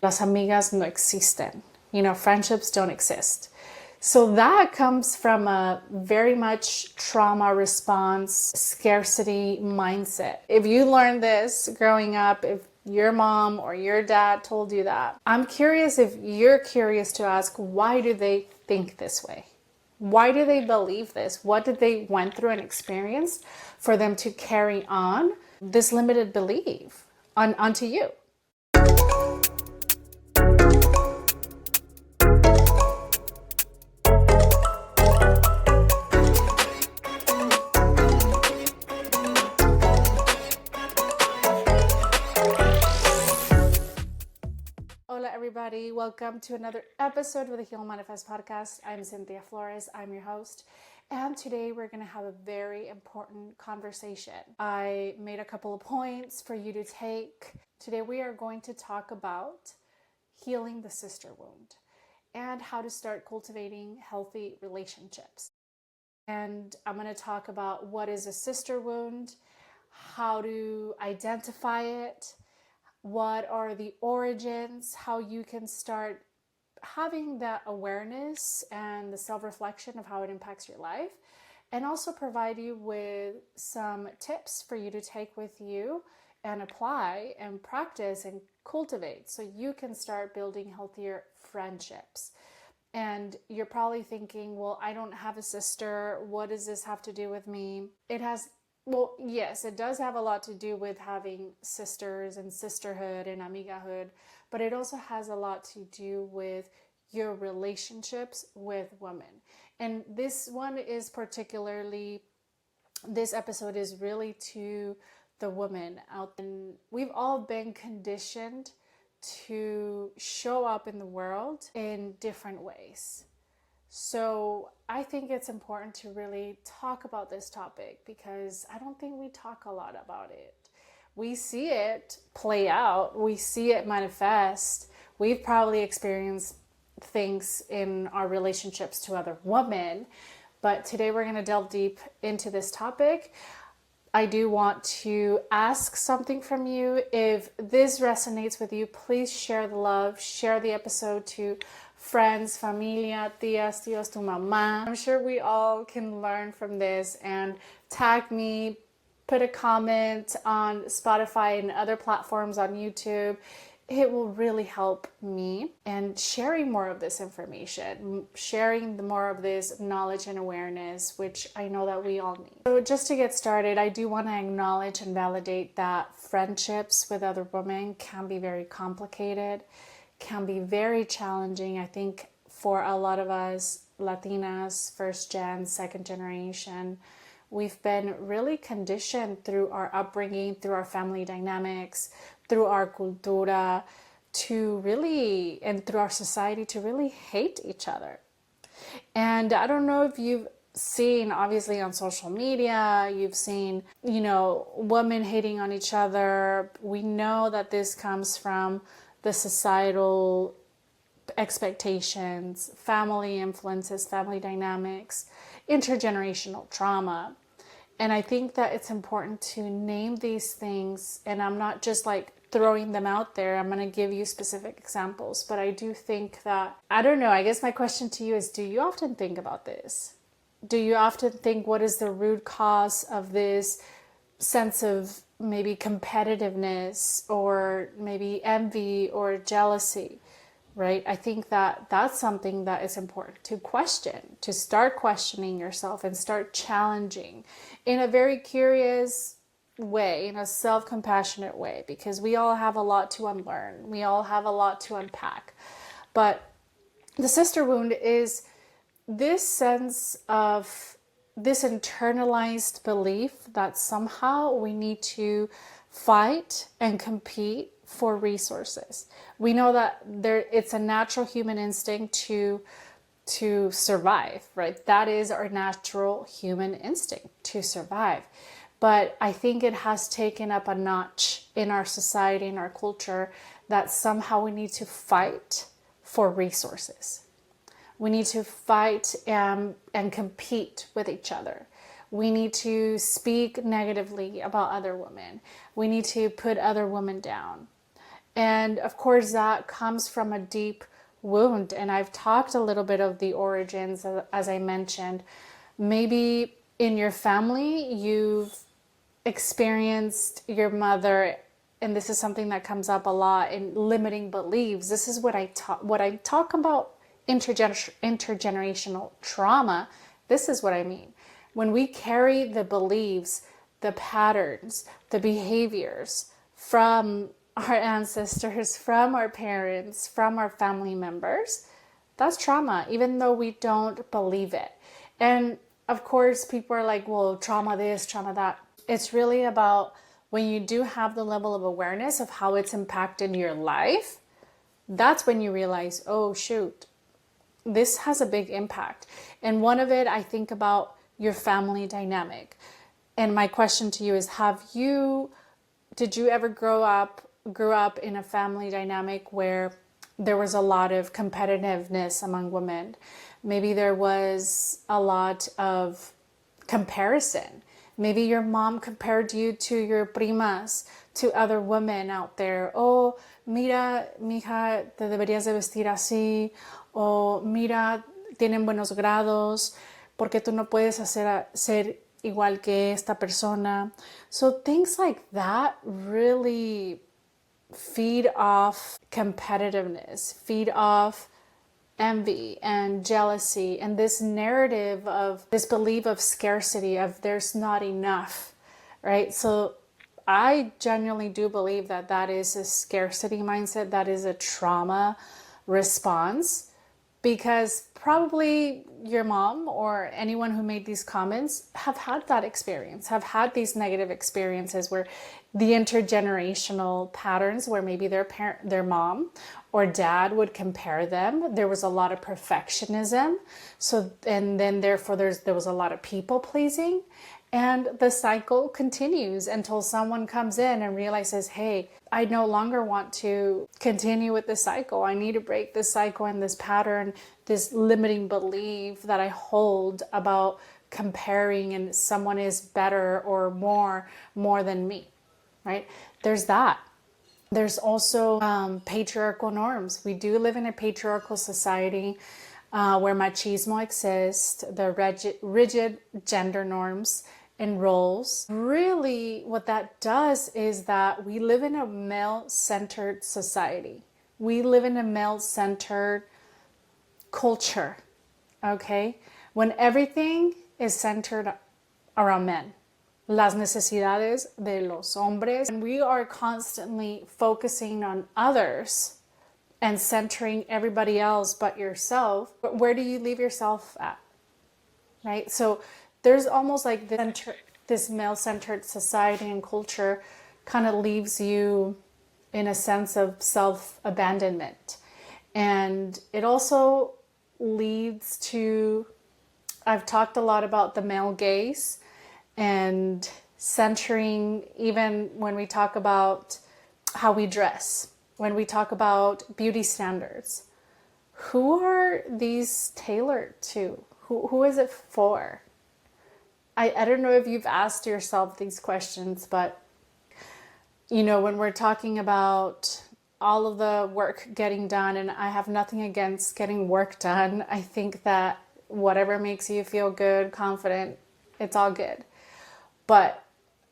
Las amigas no existen. Friendships don't exist. So that comes from a very much trauma response, scarcity mindset. If you learned this growing up, if your mom or your dad told you that, I'm curious if you're curious to ask, why do they think this way? Why do they believe this? What did they went through and experienced for them to carry on this limited belief onto you? Hola everybody, welcome to another episode of the Heal Manifest podcast. I'm Cynthia Flores, I'm your host, and today we're going to have a very important conversation. I made a couple of points for you to take. Today we are going to talk about healing the sister wound and how to start cultivating healthy relationships. And I'm going to talk about what is a sister wound, how to identify it, what are the origins, how you can start having that awareness and the self-reflection of how it impacts your life, and also provide you with some tips for you to take with you and apply and practice and cultivate so you can start building healthier friendships. And you're probably thinking, well, I don't have a sister. What does this have to do with me? Well, yes, it does have a lot to do with having sisters and sisterhood and amigahood, but it also has a lot to do with your relationships with women. And this episode is really to the women out there. And we've all been conditioned to show up in the world in different ways. So I think it's important to really talk about this topic because I don't think we talk a lot about it. We see it play out. We see it manifest. We've probably experienced things in our relationships to other women. But today we're going to delve deep into this topic. I do want to ask something from you. If this resonates with you, please share the love, share the episode to friends, familia, tías, tíos, tu mamá. I'm sure we all can learn from this, and tag me, put a comment on Spotify and other platforms on YouTube. It will really help me. And sharing more of this information, sharing more of this knowledge and awareness, which I know that we all need. So just to get started, I do want to acknowledge and validate that friendships with other women can be very complicated, can be very challenging. I think for a lot of us Latinas, first gen, second generation, we've been really conditioned through our upbringing, through our family dynamics, through our cultura and through our society to really hate each other. And I don't know if you've seen, obviously on social media, you've seen, women hating on each other. We know that this comes from the societal expectations, family influences, family dynamics, intergenerational trauma. And I think that it's important to name these things. And I'm not just throwing them out there. I'm going to give you specific examples. But I do think that, I don't know, I guess my question to you is, do you often think about this? Do you often think, what is the root cause of this sense of maybe competitiveness or maybe envy or jealousy, right? I think that that's something that is important to question, to start questioning yourself and start challenging in a very curious way, in a self-compassionate way, because we all have a lot to unlearn. We all have a lot to unpack. But the sister wound is this sense of this internalized belief that somehow we need to fight and compete for resources. We know that it's a natural human instinct to survive, right? That is our natural human instinct, to survive. But I think it has taken up a notch in our society, in our culture, that somehow we need to fight for resources. We need to fight and compete with each other. We need to speak negatively about other women. We need to put other women down. And of course, that comes from a deep wound. And I've talked a little bit of the origins, as I mentioned. Maybe in your family, you've experienced your mother, and this is something that comes up a lot in limiting beliefs. This is what I talk about intergenerational trauma. This is what I mean. When we carry the beliefs, the patterns, the behaviors from our ancestors, from our parents, from our family members, that's trauma, even though we don't believe it. And of course, people are like, well, trauma this, trauma that. It's really about when you do have the level of awareness of how it's impacted your life, that's when you realize, oh, shoot, this has a big impact. And one of it, I think about your family dynamic. And my question to you is, did you ever grew up in a family dynamic where there was a lot of competitiveness among women? Maybe there was a lot of comparison. Maybe your mom compared you to your primas, to other women out there. Oh, mira, mija, te deberías de vestir así. O mira, tienen buenos grados. ¿Por qué tú no puedes ser igual que esta persona? So things like that really feed off competitiveness, feed off envy and jealousy, and this narrative of this belief of scarcity, of there's not enough, right? So I genuinely do believe that that is a scarcity mindset, that is a trauma response, because probably your mom or anyone who made these comments have had that experience, have had these negative experiences where the intergenerational patterns where maybe their mom or dad would compare them. There was a lot of perfectionism. So, and then therefore there was a lot of people pleasing. And the cycle continues until someone comes in and realizes, hey, I no longer want to continue with this cycle. I need to break this cycle and this pattern, this limiting belief that I hold about comparing and someone is better or more than me, right? There's that. There's also patriarchal norms. We do live in a patriarchal society where machismo exists, the rigid gender norms and roles. Really, what that does is that we live in a male-centered society. We live in a male-centered culture, okay? When everything is centered around men. Las necesidades de los hombres. And we are constantly focusing on others and centering everybody else but yourself. But where do you leave yourself at? Right? So there's almost like this male-centered society and culture kind of leaves you in a sense of self-abandonment. And it also leads to, I've talked a lot about the male gaze and centering, even when we talk about how we dress, when we talk about beauty standards. Who are these tailored to? Who is it for? I don't know if you've asked yourself these questions, but you know, when we're talking about all of the work getting done, and I have nothing against getting work done. I think that whatever makes you feel good, confident, it's all good. But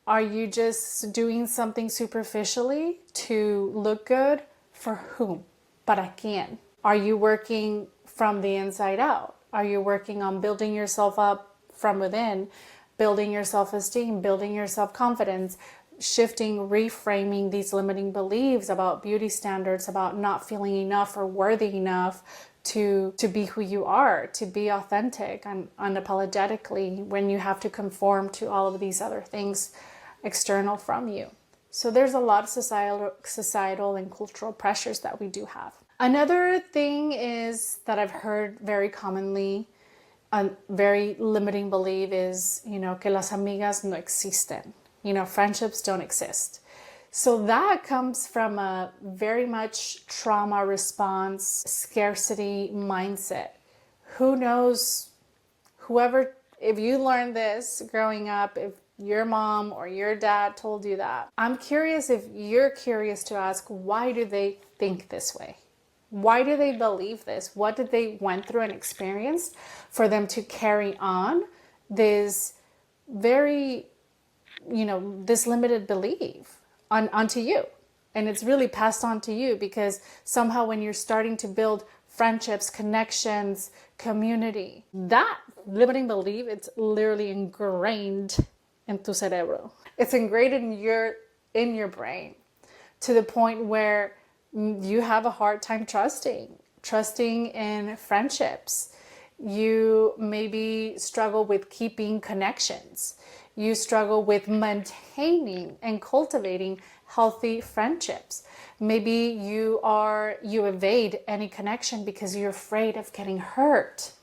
are you just doing something superficially to look good? For whom? ¿Para quién? Are you working from the inside out? Are you working on building yourself up from within, building your self-esteem, building your self-confidence, shifting, reframing these limiting beliefs about beauty standards, about not feeling enough or worthy enough to be who you are, to be authentic and unapologetically when you have to conform to all of these other things external from you. So there's a lot of societal and cultural pressures that we do have. Another thing is that I've heard very commonly, a very limiting belief is, you know, que las amigas no existen. You know, friendships don't exist. So that comes from a very much trauma response, scarcity mindset. Who knows, if you learned this growing up, if your mom or your dad told you that. I'm curious if you're curious to ask, why do they think this way? Why do they believe this? What did they went through and experience for them to carry on this very, this limited belief onto you? And it's really passed on to you because somehow when you're starting to build friendships, connections, community, that limiting belief, it's literally ingrained in tu cerebro. It's ingrained in your brain to the point where you have a hard time trusting in friendships. You maybe struggle with keeping connections. You struggle with maintaining and cultivating healthy friendships. Maybe you evade any connection because you're afraid of getting hurt,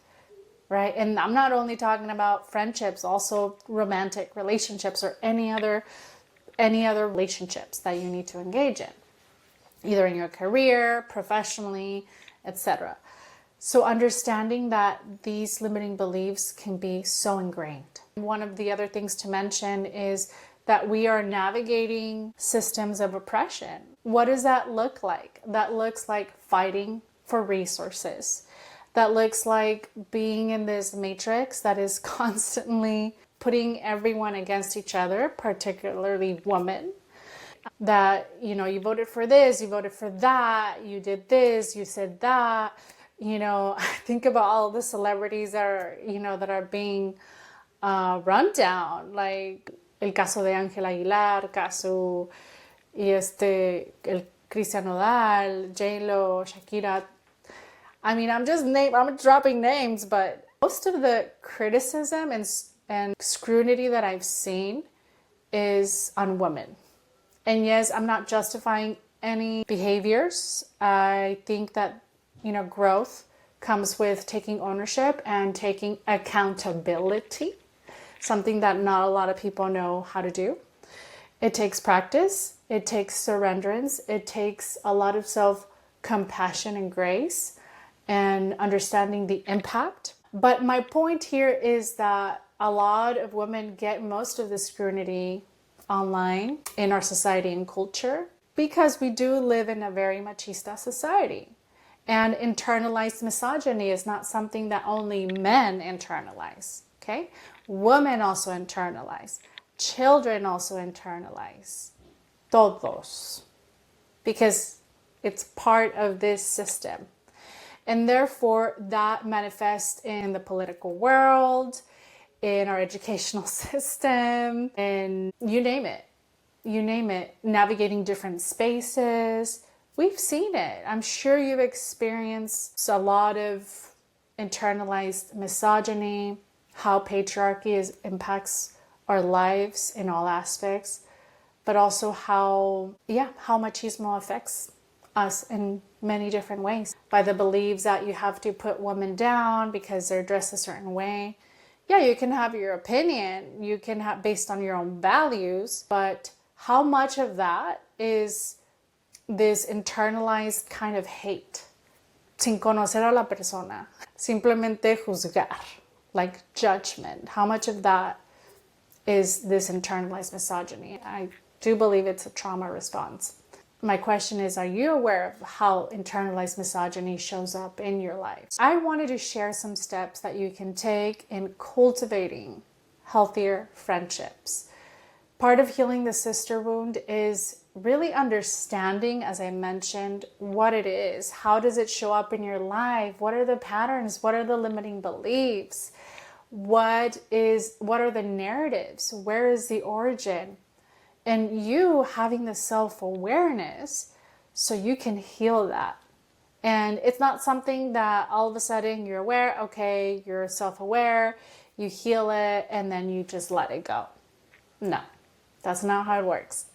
right? And I'm not only talking about friendships, also romantic relationships or any other relationships that you need to engage in, either in your career, professionally, etc. So understanding that these limiting beliefs can be so ingrained. One of the other things to mention is that we are navigating systems of oppression. What does that look like? That looks like fighting for resources. That looks like being in this matrix that is constantly putting everyone against each other, particularly women. That, you voted for this, you voted for that, you did this, you said that. Think about all the celebrities that are being run down, like el caso de Ángel Aguilar, caso el Cristian Nodal, J-Lo, Shakira. I mean, I'm dropping names, but most of the criticism and scrutiny that I've seen is on women. And yes, I'm not justifying any behaviors. I think that, growth comes with taking ownership and taking accountability, something that not a lot of people know how to do. It takes practice. It takes surrenderance. It takes a lot of self-compassion and grace and understanding the impact. But my point here is that a lot of women get most of the scrutiny online in our society and culture because we do live in a very machista society. And internalized misogyny is not something that only men internalize, okay? Women also internalize. Children also internalize. Todos. Because it's part of this system. And therefore, that manifests in the political world, in our educational system, and you name it. Navigating different spaces. We've seen it. I'm sure you've experienced a lot of internalized misogyny, how patriarchy impacts our lives in all aspects, but also how machismo affects us in many different ways. By the beliefs that you have to put women down because they're dressed a certain way. Yeah, you can have your opinion, you can have based on your own values, but how much of that is this internalized kind of hate, sin conocer a la persona, simplemente juzgar, like judgment? How much of that is this internalized misogyny? I do believe it's a trauma response. My question is, are you aware of how internalized misogyny shows up in your life? I wanted to share some steps that you can take in cultivating healthier friendships. Part of healing the sister wound is really understanding, as I mentioned, what it is. How does it show up in your life? What are the patterns? What are the limiting beliefs? What are the narratives? Where is the origin? And you having the self-awareness so you can heal that. And it's not something that all of a sudden you're aware, okay, you're self-aware, you heal it, and then you just let it go. No, that's not how it works.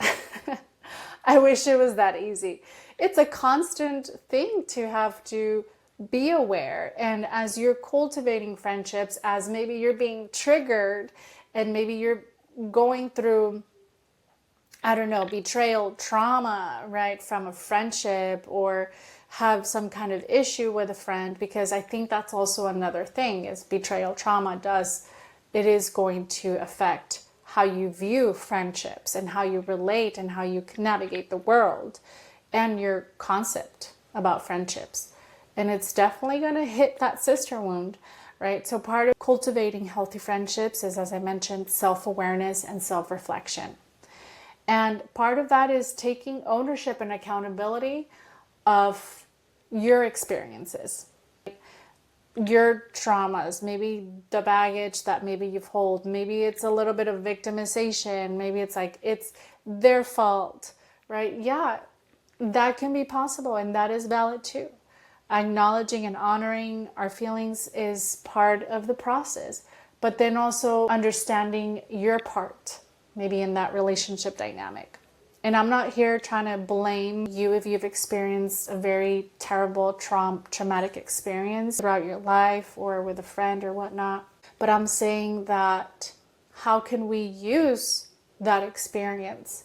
I wish it was that easy. It's a constant thing to have to be aware. And as you're cultivating friendships, as maybe you're being triggered and maybe you're going through, I don't know, betrayal, trauma, right, from a friendship, or have some kind of issue with a friend, because I think that's also another thing is betrayal trauma it is going to affect how you view friendships and how you relate and how you navigate the world and your concept about friendships. And it's definitely going to hit that sister wound, right? So part of cultivating healthy friendships is, as I mentioned, self-awareness and self-reflection. And part of that is taking ownership and accountability of your experiences, your traumas, maybe the baggage that maybe you've held. Maybe it's a little bit of victimization. Maybe it's like it's their fault, right? Yeah, that can be possible, and that is valid too. Acknowledging and honoring our feelings is part of the process, but then also understanding your part, maybe in that relationship dynamic. And I'm not here trying to blame you if you've experienced a very terrible, traumatic experience throughout your life or with a friend or whatnot. But I'm saying that how can we use that experience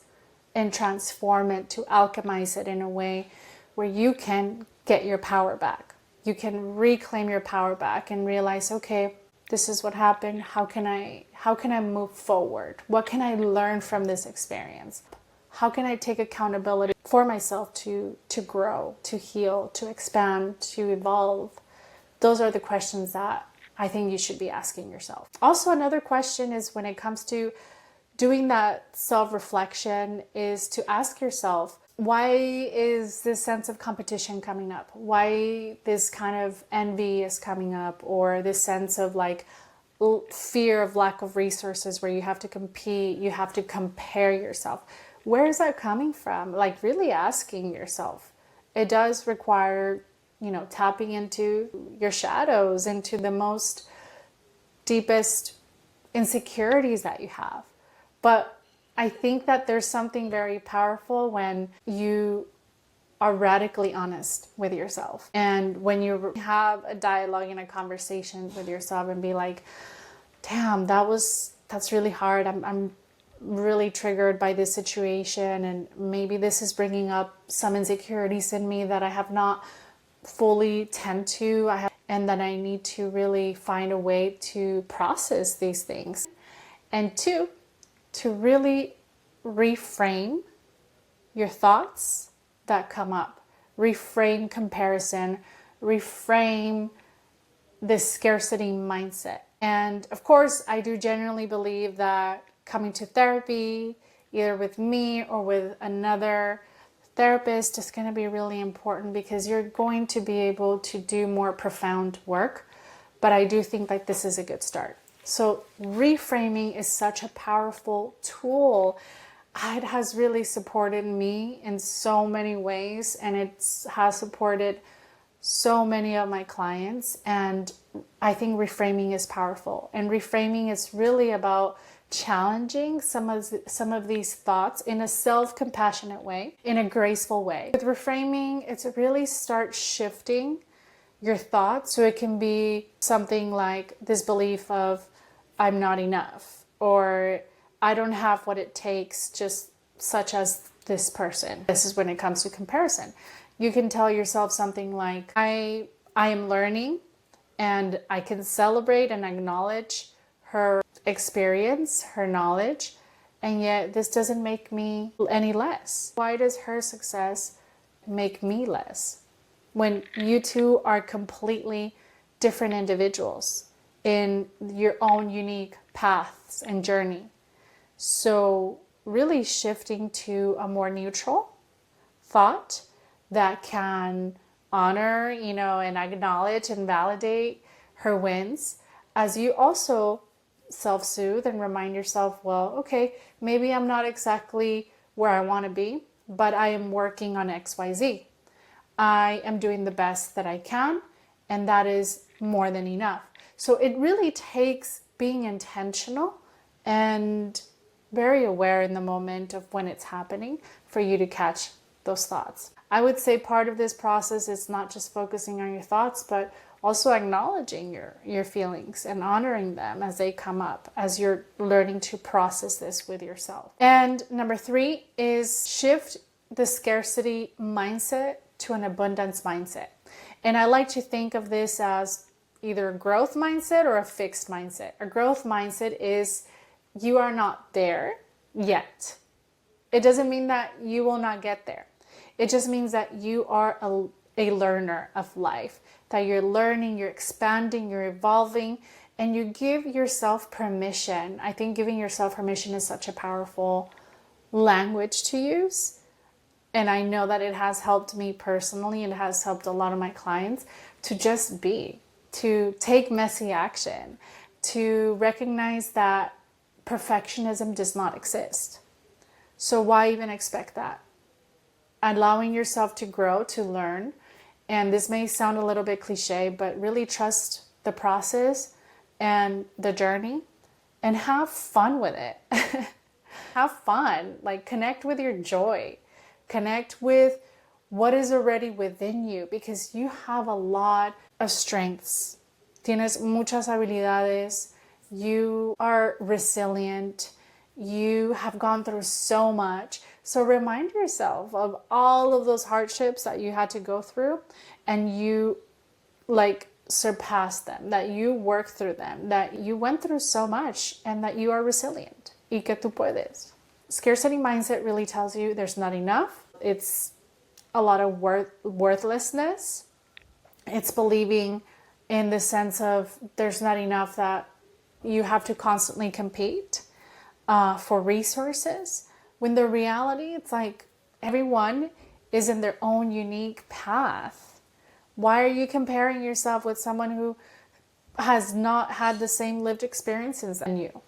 and transform it to alchemize it in a way where you can get your power back. You can reclaim your power back and realize, okay, this is what happened. How can I move forward? What can I learn from this experience? How can I take accountability for myself to grow, to heal, to expand, to evolve? Those are the questions that I think you should be asking yourself. Also, another question is when it comes to doing that self-reflection is to ask yourself, why is this sense of competition coming up? Why this kind of envy is coming up, or this sense of like fear of lack of resources where you have to compete, you have to compare yourself? Where is that coming from? Like really asking yourself. It does require, tapping into your shadows, into the most deepest insecurities that you have. But I think that there's something very powerful when you are radically honest with yourself. And when you have a dialogue and a conversation with yourself and be like, damn, that's really hard. I'm really triggered by this situation, and maybe this is bringing up some insecurities in me that I have not fully tend to, and that I need to really find a way to process these things. And two, to really reframe your thoughts that come up, reframe comparison, reframe this scarcity mindset. And of course, I do genuinely believe that coming to therapy, either with me or with another therapist, is going to be really important because you're going to be able to do more profound work. But I do think that this is a good start. So reframing is such a powerful tool. It has really supported me in so many ways, and it has supported so many of my clients. And I think reframing is powerful. And reframing is really about challenging some of these thoughts in a self-compassionate way, in a graceful way. With reframing, it's really start shifting your thoughts so it can be something like this belief of I'm not enough, or I don't have what it takes, just such as this person. This is when it comes to comparison. You can tell yourself something like, I am learning, and I can celebrate and acknowledge her experience, her knowledge, and yet this doesn't make me any less. Why does her success make me less? When you two are completely different individuals in your own unique paths and journey. So really shifting to a more neutral thought that can honor, and acknowledge and validate her wins, as you also self-soothe and remind yourself, well, okay, maybe I'm not exactly where I want to be, but I am working on XYZ. I am doing the best that I can, and that is more than enough. So it really takes being intentional and very aware in the moment of when it's happening for you to catch those thoughts. I would say part of this process is not just focusing on your thoughts, but also acknowledging your feelings and honoring them as they come up, as you're learning to process this with yourself. And number 3 is shift the scarcity mindset to an abundance mindset. And I like to think of this as either a growth mindset or a fixed mindset. A growth mindset is you are not there yet. It doesn't mean that you will not get there. It just means that you are a learner of life, that you're learning, you're expanding, you're evolving, and you give yourself permission. I think giving yourself permission is such a powerful language to use. And I know that it has helped me personally, and it has helped a lot of my clients to just be, to take messy action, to recognize that perfectionism does not exist. So why even expect that? Allowing yourself to grow, to learn. And this may sound a little bit cliche, but really trust the process and the journey and have fun with it. Have fun. Like, connect with your joy. Connect with what is already within you, because you have a lot of strengths. Tienes muchas habilidades. You are resilient. You have gone through so much. So remind yourself of all of those hardships that you had to go through, and you surpassed them, that you worked through them, that you went through so much, and that you are resilient. Y que tú puedes. Scarcity mindset really tells you there's not enough. It's a lot of worthlessness. It's believing in the sense of there's not enough, that you have to constantly compete for resources. When the reality, it's like everyone is in their own unique path. Why are you comparing yourself with someone who has not had the same lived experiences as you?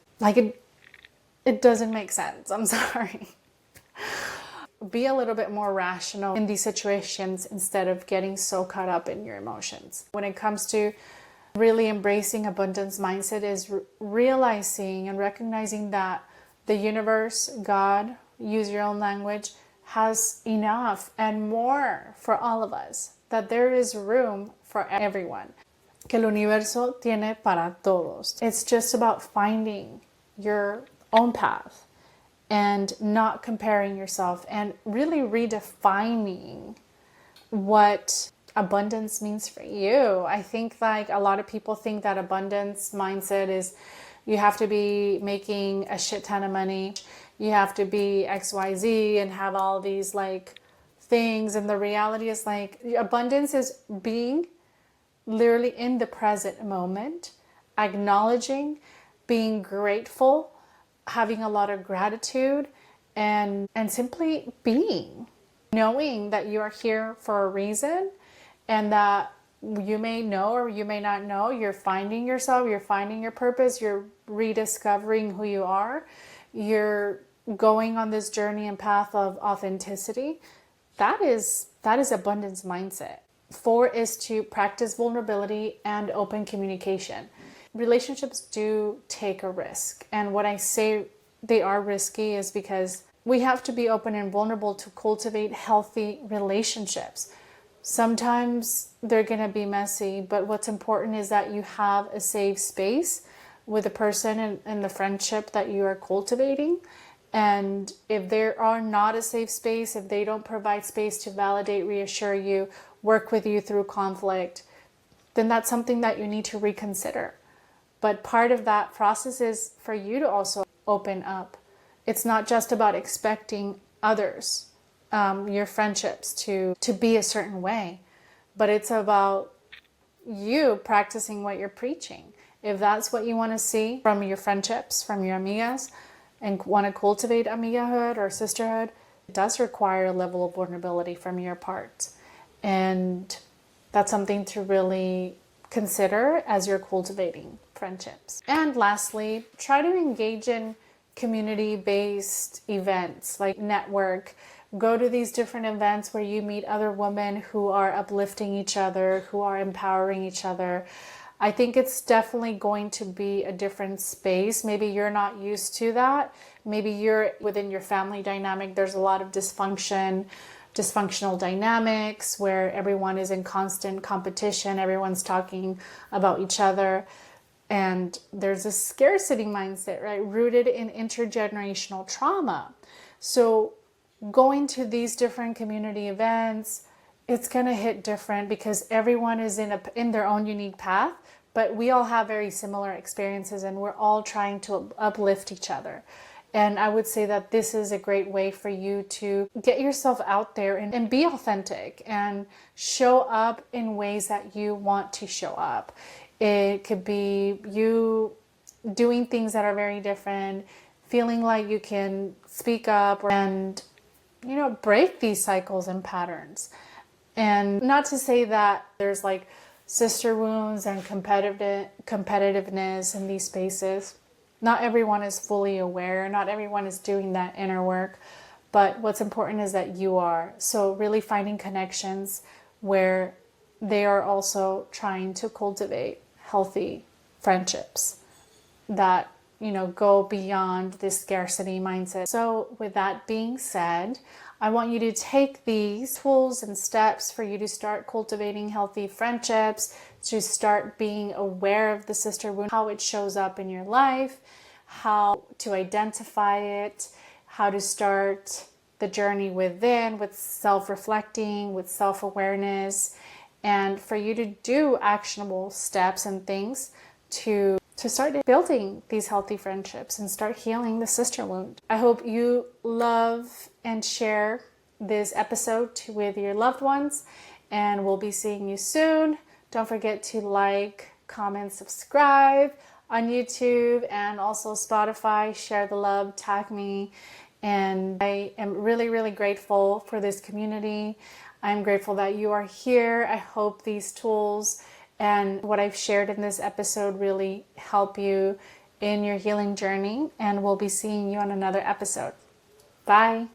It doesn't make sense. I'm sorry. Be a little bit more rational in these situations instead of getting so caught up in your emotions. When it comes to really embracing abundance mindset, is realizing and recognizing that the universe, God, use your own language, has enough and more for all of us. That there is room for everyone. Que el universo tiene para todos. It's just about finding your own path and not comparing yourself, and really redefining what abundance means for you. I think a lot of people think that abundance mindset is you have to be making a shit ton of money, you have to be XYZ and have all these things, and the reality is abundance is being literally in the present moment, acknowledging, being grateful, having a lot of gratitude, and simply being, knowing that you are here for a reason, and that you may know or you may not know, you're finding yourself, you're finding your purpose, you're rediscovering who you are, you're going on this journey and path of authenticity. That is abundance mindset. 4 is to practice vulnerability and open communication. Relationships do take a risk. And what I say they are risky is because we have to be open and vulnerable to cultivate healthy relationships. Sometimes they're going to be messy, but what's important is that you have a safe space with the person and the friendship that you are cultivating. And if there are not a safe space, if they don't provide space to validate, reassure you, work with you through conflict, then that's something that you need to reconsider. But part of that process is for you to also open up. It's not just about expecting others, your friendships, to be a certain way, but it's about you practicing what you're preaching. If that's what you want to see from your friendships, from your amigas, and want to cultivate amigahood or sisterhood, it does require a level of vulnerability from your part. And that's something to really consider as you're cultivating friendships. And lastly, try to engage in community-based events, like network. Go to these different events where you meet other women who are uplifting each other, who are empowering each other. I think it's definitely going to be a different space. Maybe you're not used to that. Maybe you're within your family dynamic. There's a lot of dysfunctional dynamics where everyone is in constant competition. Everyone's talking about each other. And there's a scarcity mindset, right? Rooted in intergenerational trauma. So going to these different community events, it's going to hit different because everyone is in their own unique path, but we all have very similar experiences, and we're all trying to uplift each other. And I would say that this is a great way for you to get yourself out there and be authentic and show up in ways that you want to show up. It could be you doing things that are very different, feeling like you can speak up and, you know, break these cycles and patterns. And not to say that there's like sister wounds and competitiveness in these spaces. Not everyone is fully aware. Not everyone is doing that inner work. But what's important is that you are. So really finding connections where they are also trying to cultivate healthy friendships that, you know, go beyond this scarcity mindset. So with that being said, I want you to take these tools and steps for you to start cultivating healthy friendships, to start being aware of the sister wound, how it shows up in your life, how to identify it, how to start the journey within with self-reflecting, with self-awareness, and for you to do actionable steps and things to start building these healthy friendships and start healing the sister wound. I hope you love and share this episode with your loved ones, and we'll be seeing you soon. Don't forget to like, comment, subscribe on YouTube and also Spotify. Share the love, tag me. And I am really, really grateful for this community. I'm grateful that you are here. I hope these tools and what I've shared in this episode really help you in your healing journey. And we'll be seeing you on another episode. Bye.